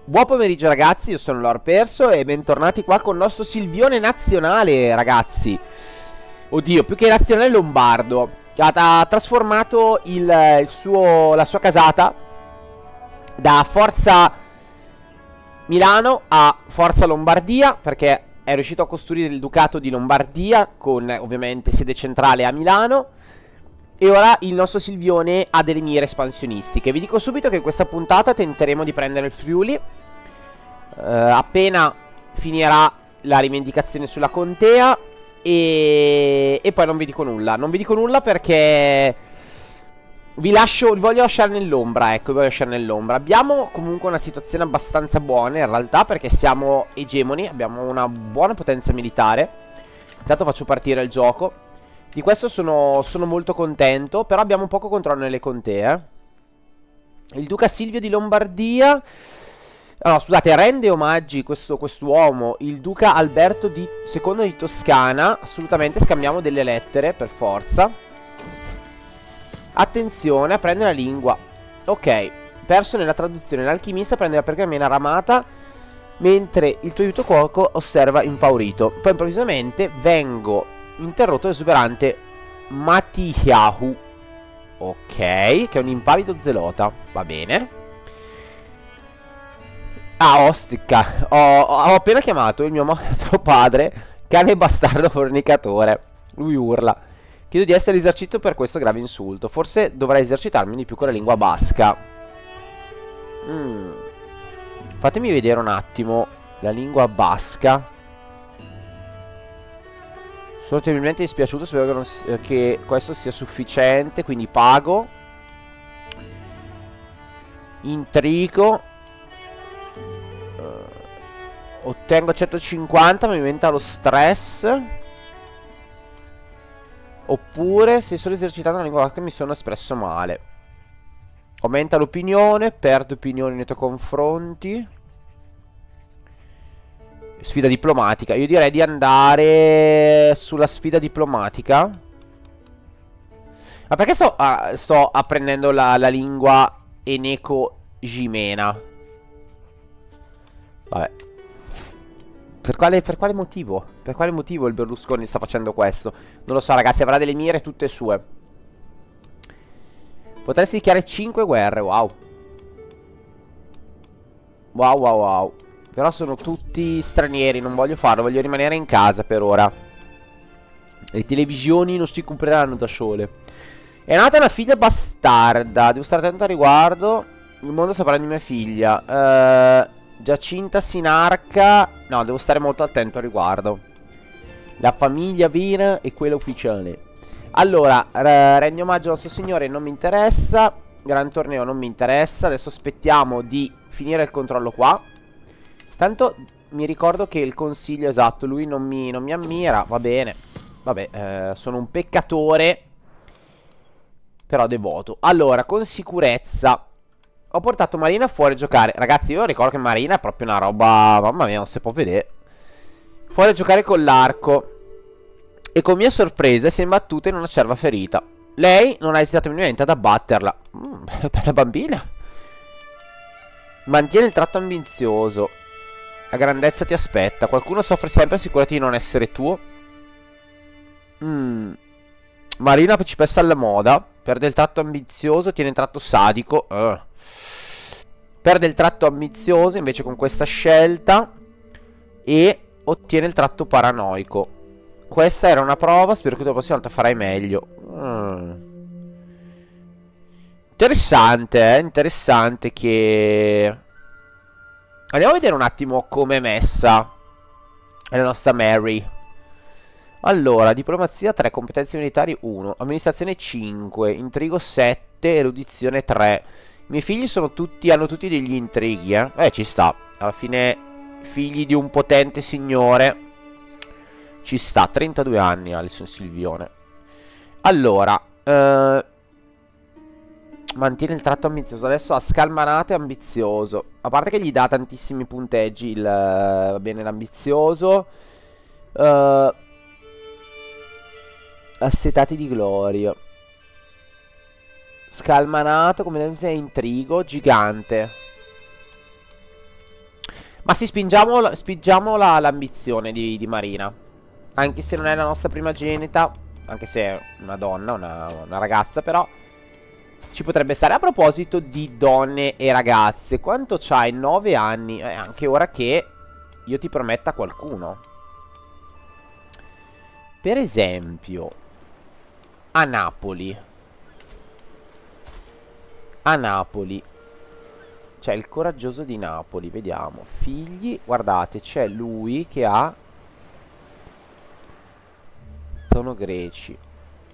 Buon pomeriggio ragazzi, io sono Lord Perso e bentornati qua con il nostro Silvione nazionale, ragazzi. Oddio, più che nazionale lombardo. Ha trasformato la sua casata da Forza Milano a Forza Lombardia, perché è riuscito a costruire il Ducato di Lombardia con ovviamente sede centrale a Milano. E ora il nostro Silvione ha delle mire espansionistiche. Vi dico subito che in questa puntata tenteremo di prendere il Friuli. Appena finirà la rivendicazione sulla contea. E poi non vi dico nulla. Non vi dico nulla perché vi voglio lasciare nell'ombra. Ecco, vi voglio lasciare nell'ombra. Abbiamo comunque una situazione abbastanza buona in realtà, perché siamo egemoni. Abbiamo una buona potenza militare. Intanto faccio partire il gioco. Di questo sono molto contento. Però abbiamo poco controllo nelle contee. Il duca Silvio di Lombardia. No, scusate, rende omaggi quest'uomo, il duca Alberto II di Toscana. Assolutamente scambiamo delle lettere, per forza. Attenzione a prendere la lingua. Ok, perso nella traduzione. L'alchimista prende la pergamena ramata, mentre il tuo aiuto cuoco osserva impaurito. Poi improvvisamente vengo interrotto dall'esuberante Matiyahu. Ok, che è un impavido zelota. Va bene. Ah, Ostica. Ho appena chiamato il mio amato padre cane bastardo fornicatore. Lui urla. Chiedo di essere risarcito per questo grave insulto. Forse dovrei esercitarmi di più con la lingua basca. Fatemi vedere un attimo la lingua basca. Sono terribilmente dispiaciuto. Spero che questo sia sufficiente. Quindi pago. Intrigo. Ottengo 150, mi aumenta lo stress. Oppure, se sono esercitato una lingua basca mi sono espresso male. Aumenta l'opinione, perdo opinione nei tuoi confronti. Sfida diplomatica. Io direi di andare sulla sfida diplomatica. Ma perché sto apprendendo la lingua Eneco-Gimena? Vabbè. Per quale motivo? Per quale motivo il Berlusconi sta facendo questo? Non lo so, ragazzi, avrà delle mire tutte sue. Potresti dichiarare 5 guerre, wow. Wow, wow, wow. Però sono tutti stranieri, non voglio farlo, voglio rimanere in casa per ora. Le televisioni non si compreranno da sole. È nata una figlia bastarda, devo stare attento a riguardo. Il mondo saprà di mia figlia. Giacinta Sinarca. No, devo stare molto attento a riguardo. La famiglia vera e quella ufficiale. Allora, regno omaggio al nostro signore non mi interessa. Gran torneo non mi interessa. Adesso aspettiamo di finire il controllo qua. Tanto mi ricordo che il consiglio, esatto, lui non mi ammira. Va bene. Vabbè, sono un peccatore, però devoto. Allora, con sicurezza ho portato Marina fuori a giocare. Ragazzi, io ricordo che Marina è proprio una roba, mamma mia, non si può vedere. Fuori a giocare con l'arco. E con mia sorpresa si è imbattuta in una cerva ferita. Lei non ha esitato minimamente ad abbatterla. Bella bambina. Mantiene il tratto ambizioso. La grandezza ti aspetta. Qualcuno soffre sempre, assicurati di non essere tuo. Marina principessa alla moda. Perde il tratto ambizioso, tiene il tratto sadico. Perde il tratto ambizioso invece con questa scelta. E ottiene il tratto paranoico. Questa era una prova, spero che la prossima volta farai meglio. Interessante, interessante che... Andiamo a vedere un attimo come è messa la nostra Mary. Allora, diplomazia 3, competenze militari 1, amministrazione 5, intrigo 7, erudizione 3. I miei figli hanno tutti degli intrighi, ci sta. Alla fine, figli di un potente signore. Ci sta, 32 anni Alison Silvione. Allora, mantiene il tratto ambizioso. Adesso ha scalmanato e ambizioso. A parte che gli dà tantissimi punteggi va bene, l'ambizioso. Assetati di gloria. Scalmanato, come intrigo, gigante. Ma sì, spingiamo l'ambizione di Marina. Anche se non è la nostra primogenita, anche se è una donna, una ragazza, però ci potrebbe stare. A proposito di donne e ragazze, quanto c'hai? 9 anni. È anche ora che io ti prometta qualcuno. Per esempio, a Napoli. A Napoli. C'è il coraggioso di Napoli, vediamo. Figli, guardate, c'è lui che ha... Sono greci.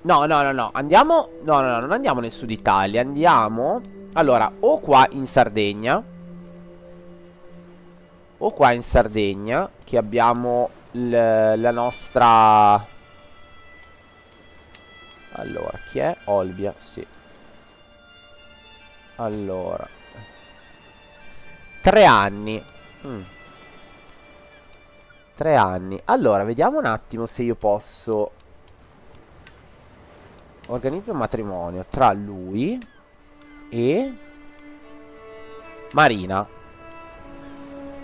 No, no, no, no, andiamo... No, no, no, non andiamo nel sud Italia, andiamo... Allora, o qua in Sardegna, o qua in Sardegna, che abbiamo la nostra... Allora, chi è? Olbia, sì. Allora, 3 anni. 3 anni. Allora, vediamo un attimo se io posso... Organizzo un matrimonio tra lui e Marina.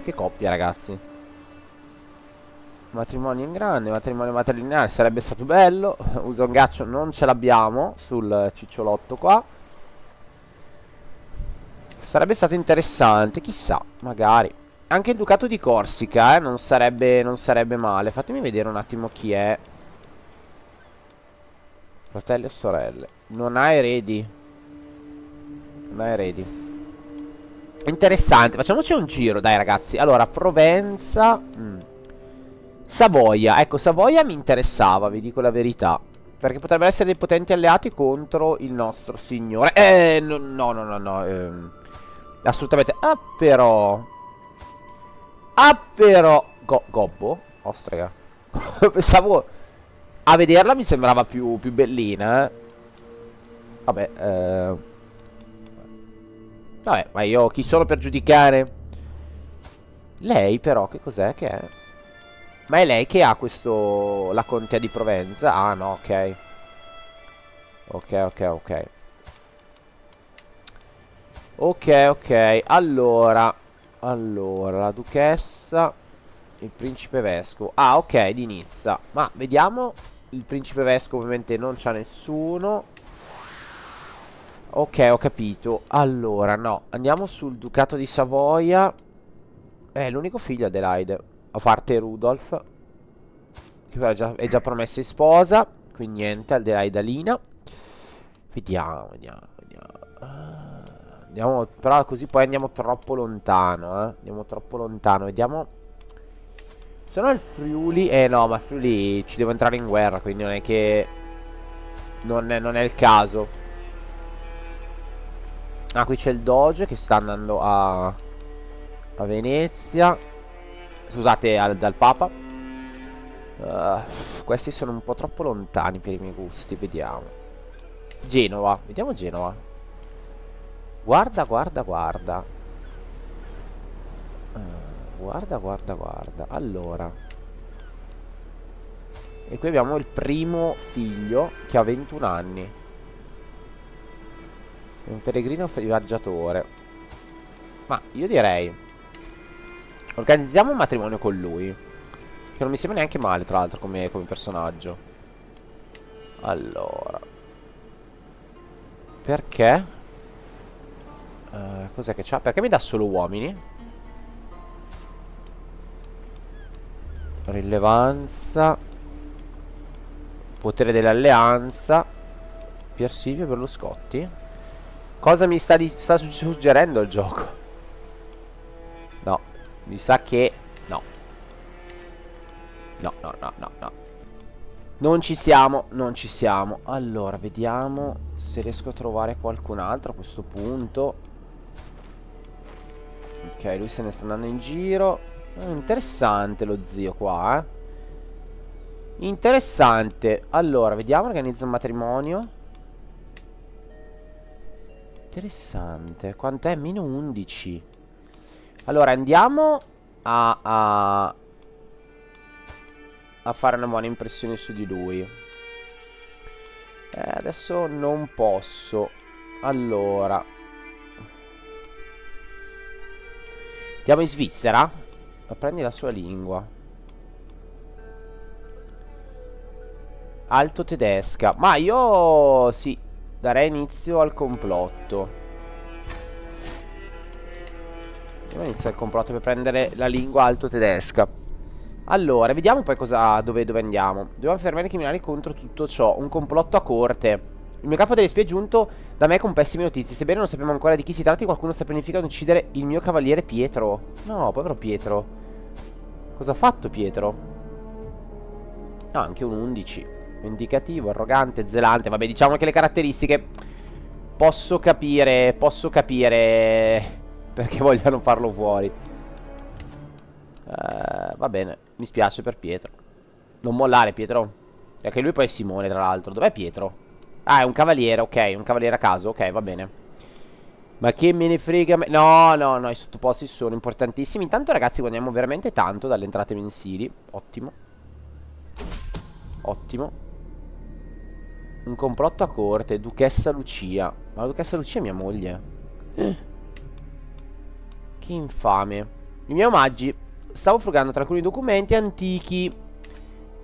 Che coppia, ragazzi. Matrimonio in grande, matrimonio matrilineare. Sarebbe stato bello. Uso un ghiaccio, non ce l'abbiamo sul cicciolotto qua. Sarebbe stato interessante, chissà, magari. Anche il Ducato di Corsica, non sarebbe male. Fatemi vedere un attimo chi è. Fratelli e sorelle. Non ha eredi. Non ha eredi. Interessante, facciamoci un giro, dai ragazzi. Allora, Provenza. Savoia. Ecco, Savoia mi interessava, vi dico la verità. Perché potrebbero essere dei potenti alleati contro il nostro signore. No, no, no, no, no. Assolutamente. Ah, però. Ah, però. Gobbo? Ostrega. Pensavo. A vederla mi sembrava più bellina, eh. Vabbè, vabbè, ma io chi sono per giudicare? Lei però, che cos'è che è? Ma è lei che ha questo... La contea di Provenza? Ah, no, ok. Ok, ok, ok. Ok, ok. Allora, la duchessa, il principe vescovo. Ah, ok, di Nizza. Ma vediamo. Il principe vescovo ovviamente non c'ha nessuno. Ok, ho capito. Allora, no, andiamo sul ducato di Savoia. L'unico figlio è Adelaide, a parte Rudolf, che però è già promessa in sposa. Quindi niente, Adelaide Alina. Vediamo, vediamo, vediamo. Andiamo, però così poi andiamo troppo lontano, eh. Andiamo troppo lontano. Vediamo. Se no il Friuli. No, ma il Friuli ci devo entrare in guerra. Quindi non è che. Non è il caso. Ah, qui c'è il Doge che sta andando a Venezia. Scusate, dal Papa. Questi sono un po' troppo lontani per i miei gusti. Vediamo. Genova. Vediamo Genova. Guarda, guarda, guarda. Guarda, guarda, guarda. Allora. E qui abbiamo il primo figlio che ha 21 anni. È un peregrino viaggiatore. Ma io direi organizziamo un matrimonio con lui. Che non mi sembra neanche male, tra l'altro, come personaggio. Allora. Perché? Cos'è che c'ha? Perché mi dà solo uomini? Rilevanza. Potere dell'alleanza. Pier Silvio Berluscotti. Cosa mi sta suggerendo il gioco? No. Mi sa che... No. No, no, no, no, no. Non ci siamo, non ci siamo. Allora, vediamo se riesco a trovare qualcun altro a questo punto. Ok, lui se ne sta andando in giro. Interessante lo zio qua, eh. Interessante. Allora, vediamo, organizza un matrimonio. Interessante. Quanto è? Meno 11. Allora, andiamo a fare una buona impressione su di lui. Adesso non posso. Allora, andiamo in Svizzera. Prendi la sua lingua. Alto tedesca. Ma io sì, darei inizio al complotto. Io inizio il complotto per prendere la lingua alto tedesca. Allora, vediamo poi cosa, dove andiamo. Dobbiamo fermare i criminali contro tutto ciò. Un complotto a corte. Il mio capo delle spie è giunto da me con pessime notizie. Sebbene non sappiamo ancora di chi si tratti, qualcuno sta pianificando di uccidere il mio cavaliere Pietro. No, povero Pietro. Cosa ha fatto Pietro? Ah, anche un 11. Vendicativo, arrogante, zelante. Vabbè, diciamo che le caratteristiche posso capire perché vogliono farlo fuori. Va bene, mi spiace per Pietro. Non mollare Pietro. E che lui poi è Simone tra l'altro. Dov'è Pietro? Ah, è un cavaliere, ok, un cavaliere a caso, ok, va bene. Ma che me ne frega No, no, no, i sottoposti sono importantissimi. Intanto ragazzi guadagniamo veramente tanto dalle entrate mensili. Ottimo. Ottimo. Un complotto a corte, Duchessa Lucia. Ma la Duchessa Lucia è mia moglie. Che infame. I miei omaggi. Stavo frugando tra alcuni documenti antichi.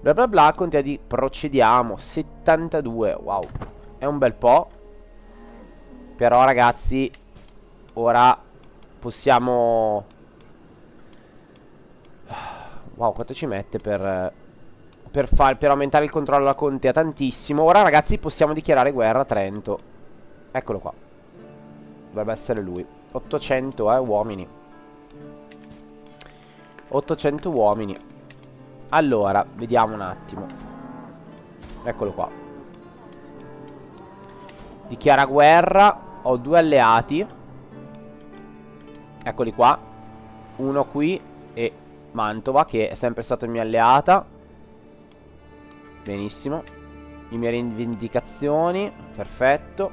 Bla bla bla, contiamo procediamo. 72, wow. È un bel po'. Però ragazzi, ora possiamo... Wow, quanto ci mette per aumentare il controllo della contea? Tantissimo. Ora ragazzi possiamo dichiarare guerra a Trento. Eccolo qua. Dovrebbe essere lui. 800 uomini. 800 uomini. Allora, vediamo un attimo. Eccolo qua. Dichiara guerra. Ho 2 alleati. Eccoli qua. Uno qui e Mantova, che è sempre stata mia alleata. Benissimo. Le mie rivendicazioni. Perfetto.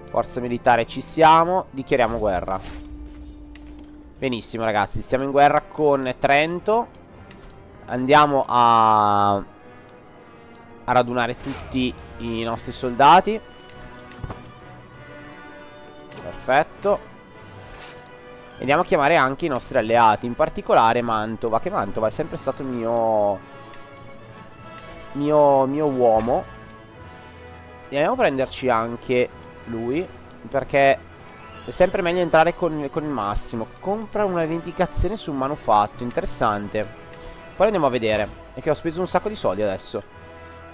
Forza militare ci siamo. Dichiariamo guerra. Benissimo ragazzi, siamo in guerra con Trento. Andiamo a radunare tutti i nostri soldati. Perfetto. E andiamo a chiamare anche i nostri alleati, in particolare Mantova, che Mantova è sempre stato il mio uomo. E andiamo a prenderci anche lui, perché è sempre meglio entrare con il massimo. Compra una rivendicazione sul manufatto. Interessante. Poi andiamo a vedere. È che ho speso un sacco di soldi adesso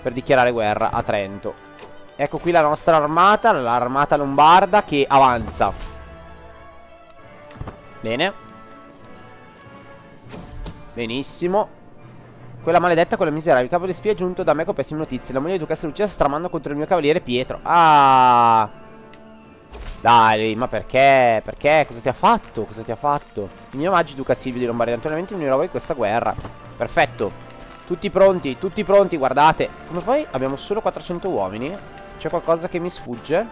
per dichiarare guerra a Trento. Ecco qui la nostra armata, l'armata lombarda che avanza. Bene. Benissimo. Quella maledetta, quella miserabile. Il capo delle spie è giunto da me con pessime notizie. La moglie di Duchessa Lucia sta tramando contro il mio cavaliere Pietro. Ah, dai, ma perché? Perché? Cosa ti ha fatto? Cosa ti ha fatto? I miei omaggi, Duca Silvio di Lombardia. Naturalmente mi unirò in questa guerra. Perfetto. Tutti pronti, guardate. Come fai? Abbiamo solo 400 uomini. C'è qualcosa che mi sfugge?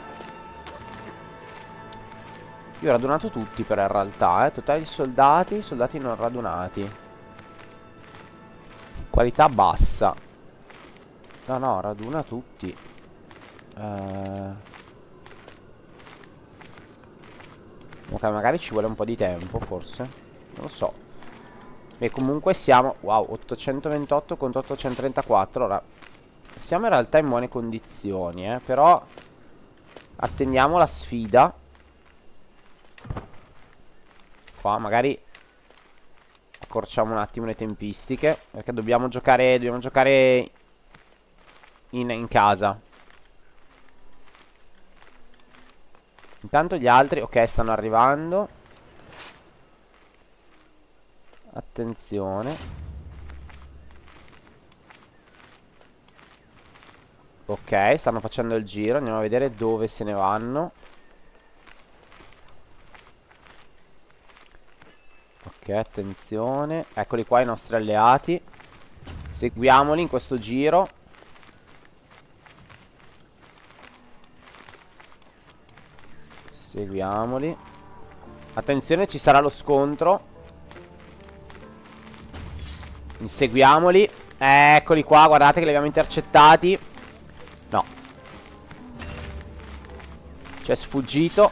Io ho radunato tutti però in realtà, totale di soldati, soldati non radunati. Qualità bassa. No, no, raduna tutti. Ok, magari ci vuole un po' di tempo, forse. Non lo so. Beh, comunque siamo... Wow, 828 contro 834. Ora, siamo in realtà in buone condizioni, però... Attendiamo la sfida. Qua, magari... Accorciamo un attimo le tempistiche. Perché dobbiamo giocare in casa. Intanto gli altri, ok, stanno arrivando. Attenzione. Ok, stanno facendo il giro. Andiamo a vedere dove se ne vanno. Ok, attenzione. Eccoli qua i nostri alleati. Seguiamoli in questo giro. Seguiamoli. Attenzione, ci sarà lo scontro. Inseguiamoli. Eccoli qua, guardate che li abbiamo intercettati. No. Ci è sfuggito.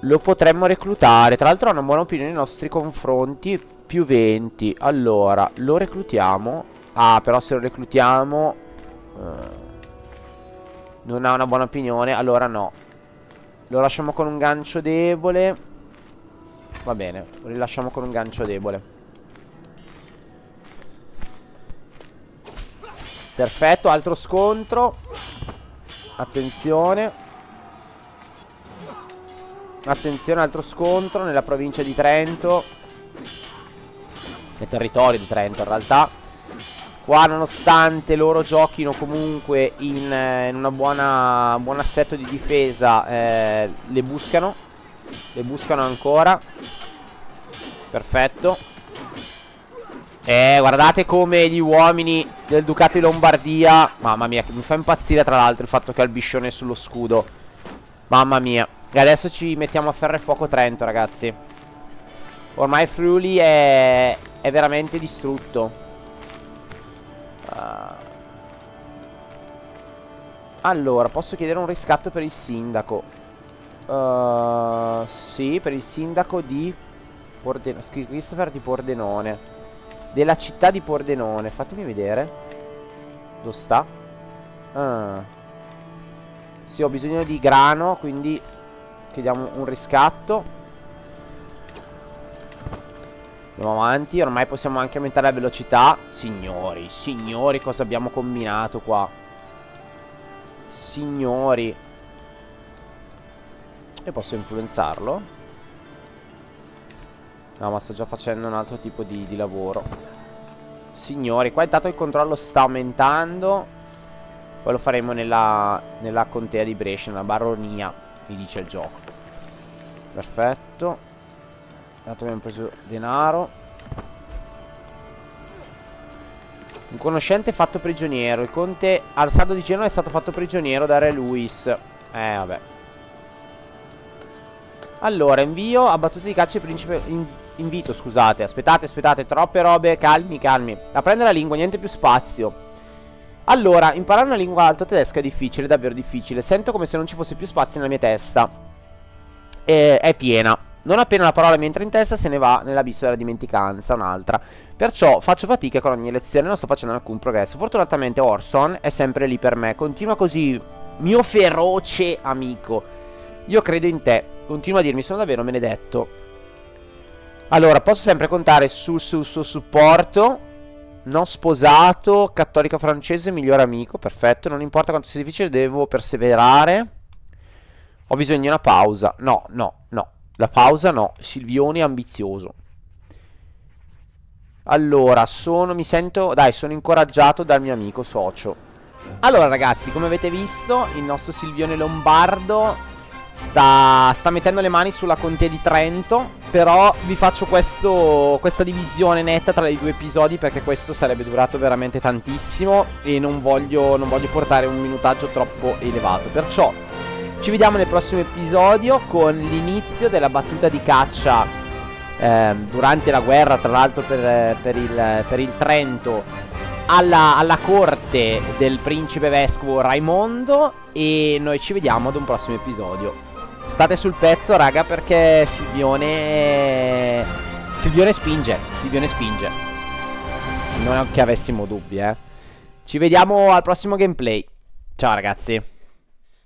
Lo potremmo reclutare. Tra l'altro ha una buona opinione nei nostri confronti. Più 20. Allora, lo reclutiamo. Ah, però se lo reclutiamo non ha una buona opinione. Allora no. Lo lasciamo con un gancio debole. Va bene, lo rilasciamo con un gancio debole. Perfetto, altro scontro. Attenzione. Attenzione, altro scontro nella provincia di Trento. Nel territorio di Trento in realtà. Qua nonostante loro giochino comunque in una buon assetto di difesa, le buscano. Le buscano ancora. Perfetto. Guardate come gli uomini del Ducato di Lombardia. Mamma mia, che mi fa impazzire tra l'altro il fatto che ha il biscione sullo scudo. Mamma mia. E adesso ci mettiamo a ferro e fuoco Trento, ragazzi. Ormai Friuli è veramente distrutto. Allora, posso chiedere un riscatto per il sindaco? Sì, per il sindaco di Christopher di Pordenone. Della città di Pordenone. Fatemi vedere. Dove sta? Sì, ho bisogno di grano, quindi chiediamo un riscatto. Andiamo avanti. Ormai possiamo anche aumentare la velocità. Signori, signori, cosa abbiamo combinato qua? Signori. E posso influenzarlo? No, ma sto già facendo un altro tipo di lavoro. Signori, qua intanto il controllo sta aumentando. Poi lo faremo nella contea di Brescia, nella baronia, mi dice il gioco. Perfetto. Intanto abbiamo preso denaro. Un conoscente fatto prigioniero. Il conte al sardo di Genova è stato fatto prigioniero da re Luis. Vabbè. Allora, invio a battute di caccia il principe. Invito, scusate. Aspettate, troppe robe. Calmi. A prendere la lingua, niente più spazio. Allora, imparare una lingua alto tedesca è difficile, davvero difficile. Sento come se non ci fosse più spazio nella mia testa. È piena. Non appena una parola mi entra in testa se ne va nell'abisso della dimenticanza un'altra. Perciò faccio fatica con ogni lezione, non sto facendo alcun progresso. Fortunatamente Orson è sempre lì per me. Continua così, mio feroce amico. Io credo in te. Continua a dirmi, sono davvero benedetto. Allora, posso sempre contare sul suo supporto. Non sposato, cattolico francese, migliore amico. Perfetto, non importa quanto sia difficile, devo perseverare. Ho bisogno di una pausa. No. La pausa no. Silvione ambizioso. Allora, mi sento, dai, sono incoraggiato dal mio amico socio. Allora ragazzi, come avete visto, il nostro Silvione Lombardo sta mettendo le mani sulla contea di Trento. Però vi faccio questa divisione netta tra i due episodi, perché questo sarebbe durato veramente tantissimo e non voglio portare un minutaggio troppo elevato. Perciò ci vediamo nel prossimo episodio con l'inizio della battuta di caccia durante la guerra, tra l'altro per il Trento, alla corte del principe vescovo Raimondo. E noi ci vediamo ad un prossimo episodio. State sul pezzo, raga, perché Silvione spinge. Non è che avessimo dubbi, Ci vediamo al prossimo gameplay. Ciao ragazzi.